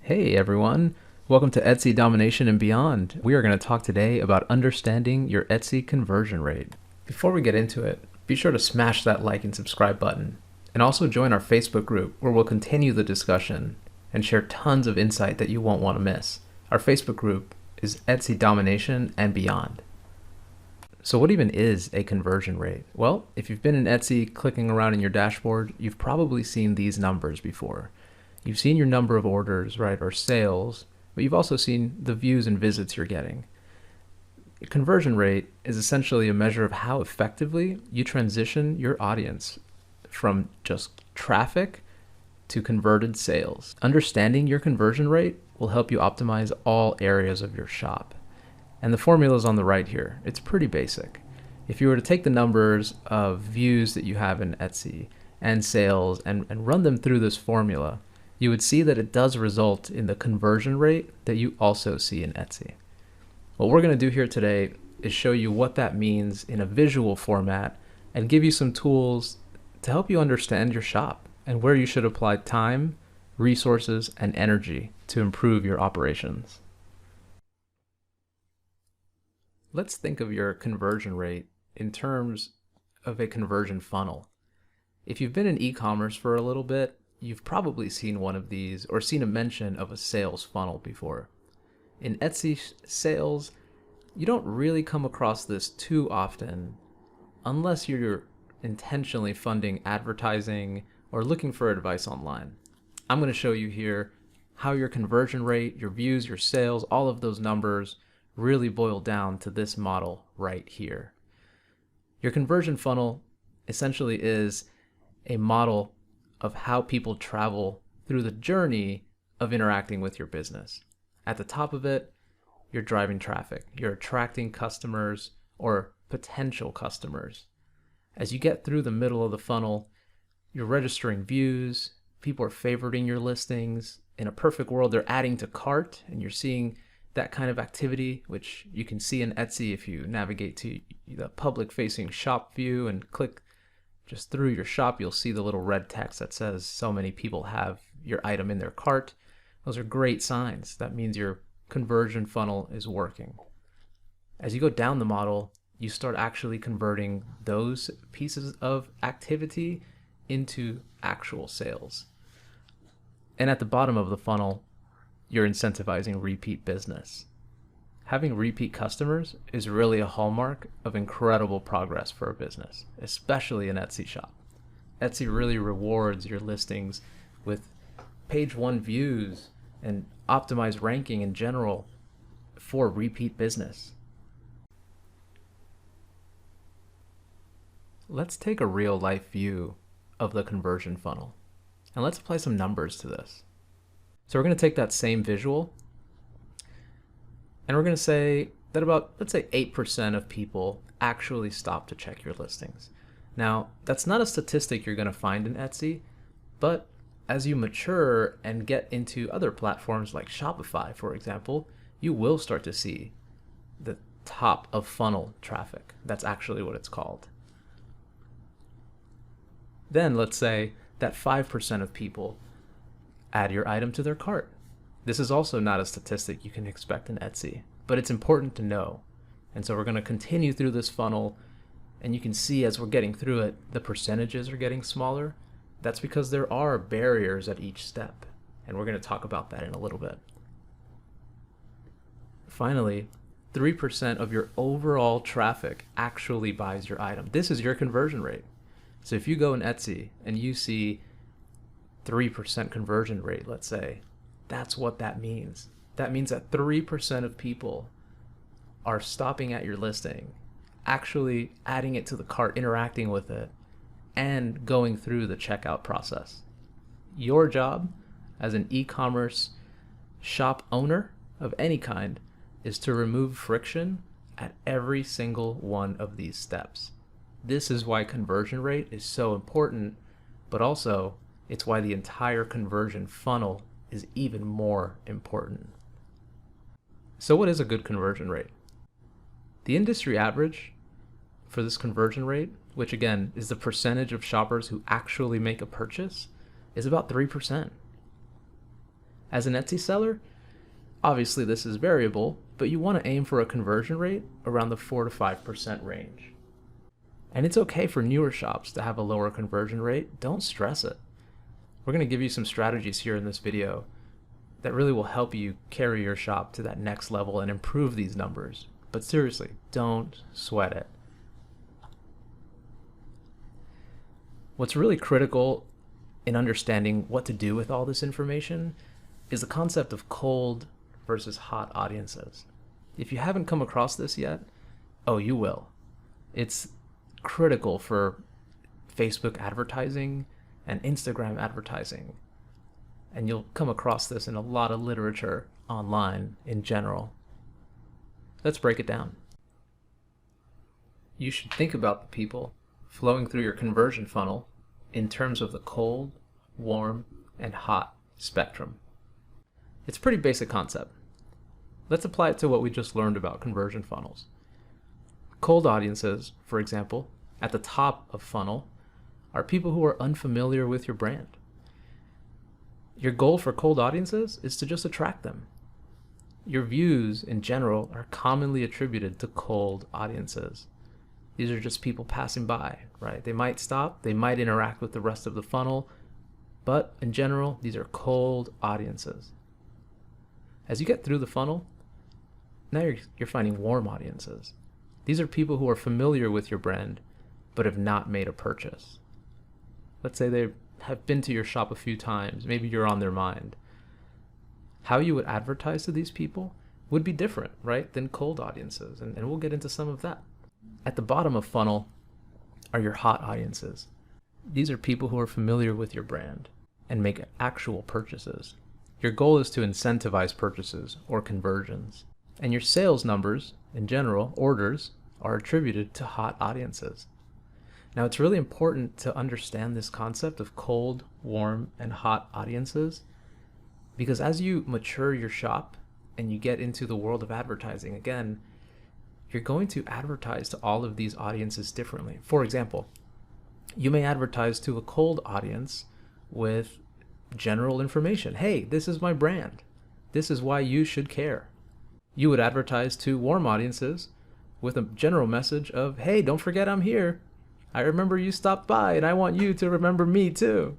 Hey everyone, welcome to Etsy Domination and Beyond. We are going to talk today about understanding your Etsy conversion rate. Before we get into it, be sure to smash that like and subscribe button, and also join our Facebook group where we'll continue the discussion and share tons of insight that you won't want to miss. Our Facebook group is Etsy Domination and Beyond. So what even is a conversion rate? Well, if you've been in Etsy clicking around in your dashboard, you've probably seen these numbers before. You've seen your number of orders, right, or sales, but you've also seen the views and visits you're getting. A conversion rate is essentially a measure of how effectively you transition your audience from just traffic to converted sales. Understanding your conversion rate will help you optimize all areas of your shop. And the formula is on the right here. It's pretty basic. If you were to take the numbers of views that you have in Etsy and sales and run them through this formula, you would see that it does result in the conversion rate that you also see in Etsy. What we're going to do here today is show you what that means in a visual format and give you some tools to help you understand your shop and where you should apply time, resources, and energy to improve your operations. Let's think of your conversion rate in terms of a conversion funnel. If you've been in e-commerce for a little bit, you've probably seen one of these or seen a mention of a sales funnel before. In Etsy sales, you don't really come across this too often unless you're intentionally funding advertising or looking for advice online. I'm going to show you here how your conversion rate, your views, your sales, all of those numbers really boil down to this model right here. Your conversion funnel essentially is a model of how people travel through the journey of interacting with your business. At the top of it, you're driving traffic. You're attracting customers or potential customers. As you get through the middle of the funnel, you're registering views, people are favoriting your listings. In a perfect world, they're adding to cart, and you're seeing that kind of activity, which you can see in Etsy if you navigate to the public-facing shop view and click just through your shop. You'll see the little red text that says so many people have your item in their cart. Those are great signs. That means your conversion funnel is working. As you go down the model, you start actually converting those pieces of activity into actual sales. And at the bottom of the funnel, you're incentivizing repeat business. Having repeat customers is really a hallmark of incredible progress for a business, especially an Etsy shop. Etsy really rewards your listings with page one views and optimized ranking in general for repeat business. Let's take a real life view of the conversion funnel and let's apply some numbers to this. So we're going to take that same visual and we're going to say that about, let's say 8% of people actually stop to check your listings. Now, that's not a statistic you're going to find in Etsy, but as you mature and get into other platforms like Shopify, for example, you will start to see the top of funnel traffic. That's actually what it's called. Then let's say that 5% of people add your item to their cart. This is also not a statistic you can expect in Etsy, but it's important to know. And so we're going to continue through this funnel, and you can see as we're getting through it, the percentages are getting smaller. That's because there are barriers at each step, and we're going to talk about that in a little bit. Finally, 3% of your overall traffic actually buys your item. This is your conversion rate. So if you go in Etsy and you see 3% conversion rate, let's say, that's what that means. That means that 3% of people are stopping at your listing, actually adding it to the cart, interacting with it, and going through the checkout process. Your job as an e-commerce shop owner of any kind is to remove friction at every single one of these steps. This is why conversion rate is so important, but also it's why the entire conversion funnel is even more important. So what is a good conversion rate? The industry average for this conversion rate, which again is the percentage of shoppers who actually make a purchase, is about 3%. As an Etsy seller, obviously this is variable, but you want to aim for a conversion rate around the 4 to 5% range. And it's okay for newer shops to have a lower conversion rate. Don't stress it. We're going to give you some strategies here in this video that really will help you carry your shop to that next level and improve these numbers. But seriously, don't sweat it. What's really critical in understanding what to do with all this information is the concept of cold versus hot audiences. If you haven't come across this yet, oh, you will. It's critical for Facebook advertising and Instagram advertising. And you'll come across this in a lot of literature online in general. Let's break it down. You should think about the people flowing through your conversion funnel in terms of the cold, warm, and hot spectrum. It's a pretty basic concept. Let's apply it to what we just learned about conversion funnels. Cold audiences, for example, at the top of funnel, are people who are unfamiliar with your brand. Your goal for cold audiences is to just attract them. Your views in general are commonly attributed to cold audiences. These are just people passing by, right? They might stop, they might interact with the rest of the funnel, but in general, these are cold audiences. As you get through the funnel, now you're finding warm audiences. These are people who are familiar with your brand, but have not made a purchase. Let's say they have been to your shop a few times, maybe you're on their mind. How you would advertise to these people would be different, right, than cold audiences, and we'll get into some of that. At the bottom of funnel are your hot audiences. These are people who are familiar with your brand and make actual purchases. Your goal is to incentivize purchases or conversions, and your sales numbers, in general, orders, are attributed to hot audiences. Now, it's really important to understand this concept of cold, warm, and hot audiences, because as you mature your shop and you get into the world of advertising, again, you're going to advertise to all of these audiences differently. For example, you may advertise to a cold audience with general information. Hey, this is my brand. This is why you should care. You would advertise to warm audiences with a general message of, hey, don't forget I'm here. I remember you stopped by and I want you to remember me too.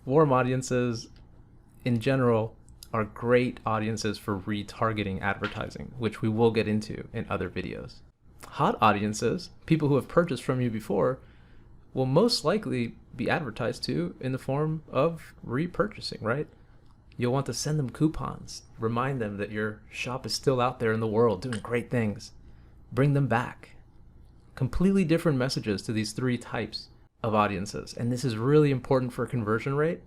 Warm audiences in general are great audiences for retargeting advertising, which we will get into in other videos. Hot audiences, people who have purchased from you before, will most likely be advertised to in the form of repurchasing, right? You'll want to send them coupons, remind them that your shop is still out there in the world doing great things. Bring them back. Completely different messages to these three types of audiences. And this is really important for conversion rate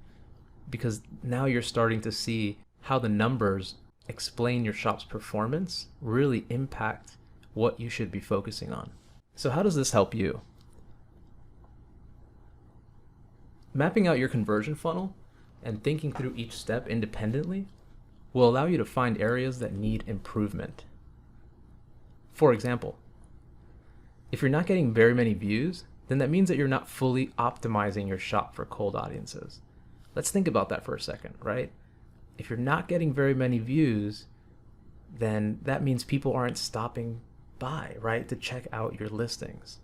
because now you're starting to see how the numbers explain your shop's performance really impact what you should be focusing on. So how does this help you? Mapping out your conversion funnel and thinking through each step independently will allow you to find areas that need improvement. For example, if you're not getting very many views, then that means that you're not fully optimizing your shop for cold audiences. Let's think about that for a second, right? If you're not getting very many views, then that means people aren't stopping by, right, to check out your listings.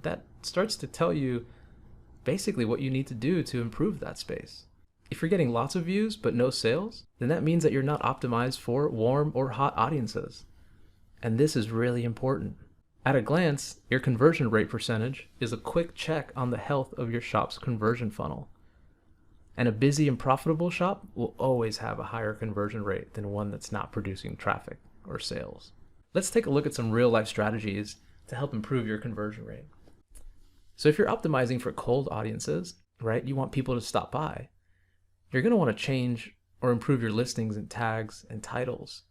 That starts to tell you basically what you need to do to improve that space. If you're getting lots of views but no sales, then that means that you're not optimized for warm or hot audiences. And this is really important. At a glance, your conversion rate percentage is a quick check on the health of your shop's conversion funnel. And a busy and profitable shop will always have a higher conversion rate than one that's not producing traffic or sales. Let's take a look at some real-life strategies to help improve your conversion rate. So if you're optimizing for cold audiences, right, you want people to stop by, you're going to want to change or improve your listings and tags and titles.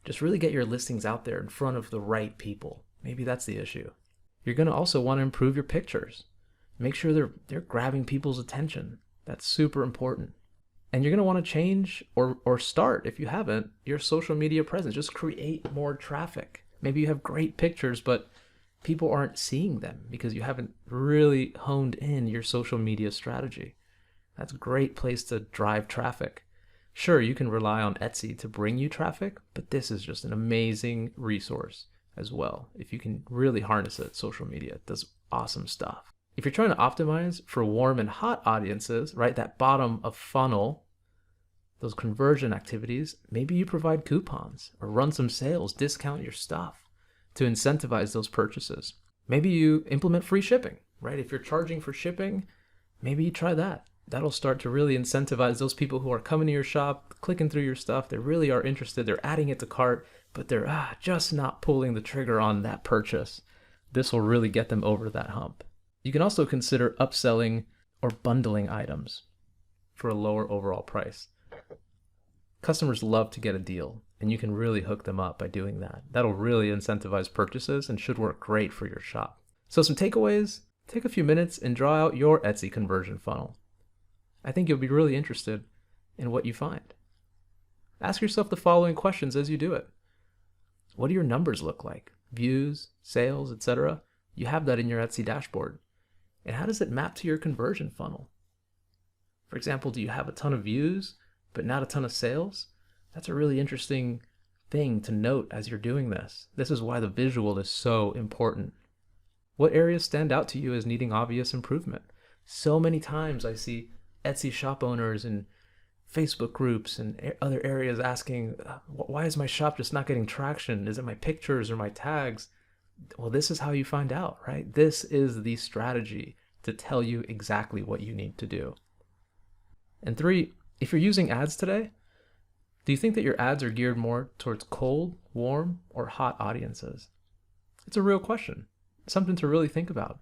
Just really get your listings out there in front of the right people. Maybe that's the issue. You're going to also want to improve your pictures. Make sure they're grabbing people's attention. That's super important. And you're going to want to change or start, if you haven't, your social media presence. Just create more traffic. Maybe you have great pictures, but people aren't seeing them because you haven't really honed in your social media strategy. That's a great place to drive traffic. Sure, you can rely on Etsy to bring you traffic, but this is just an amazing resource as well. If you can really harness it, social media does awesome stuff. If you're trying to optimize for warm and hot audiences, right, that bottom of funnel, those conversion activities, maybe you provide coupons or run some sales, discount your stuff to incentivize those purchases. Maybe you implement free shipping, right? If you're charging for shipping, maybe you try that. That'll start to really incentivize those people who are coming to your shop, clicking through your stuff. They really are interested. They're adding it to cart, but they're just not pulling the trigger on that purchase. This will really get them over that hump. You can also consider upselling or bundling items for a lower overall price. Customers love to get a deal, and you can really hook them up by doing that. That'll really incentivize purchases and should work great for your shop. So some takeaways: take a few minutes and draw out your Etsy conversion funnel. I think you'll be really interested in what you find. Ask yourself the following questions as you do it. What do your numbers look like? Views, sales, etc. You have that in your Etsy dashboard. And how does it map to your conversion funnel? For example, do you have a ton of views, but not a ton of sales? That's a really interesting thing to note as you're doing this. This is why the visual is so important. What areas stand out to you as needing obvious improvement? So many times I see Etsy shop owners and Facebook groups and other areas asking, why is my shop just not getting traction? Is it my pictures or my tags? Well, this is how you find out, right? This is the strategy to tell you exactly what you need to do. And 3, if you're using ads today, do you think that your ads are geared more towards cold, warm, or hot audiences? It's a real question, something to really think about.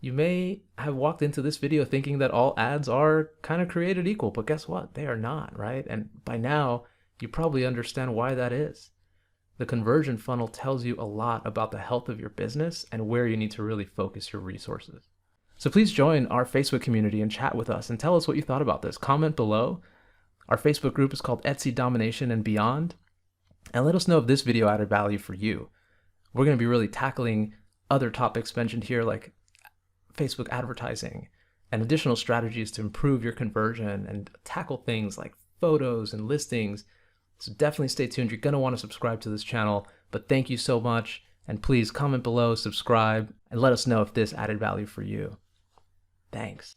You may have walked into this video thinking that all ads are kind of created equal, but guess what? They are not, right? And by now, you probably understand why that is. The conversion funnel tells you a lot about the health of your business and where you need to really focus your resources. So please join our Facebook community and chat with us and tell us what you thought about this. Comment below. Our Facebook group is called Etsy Domination and Beyond. And let us know if this video added value for you. We're going to be really tackling other topics mentioned here, like Facebook advertising and additional strategies to improve your conversion and tackle things like photos and listings. So definitely stay tuned. You're going to want to subscribe to this channel, but thank you so much. And please comment below, subscribe, and let us know if this added value for you. Thanks.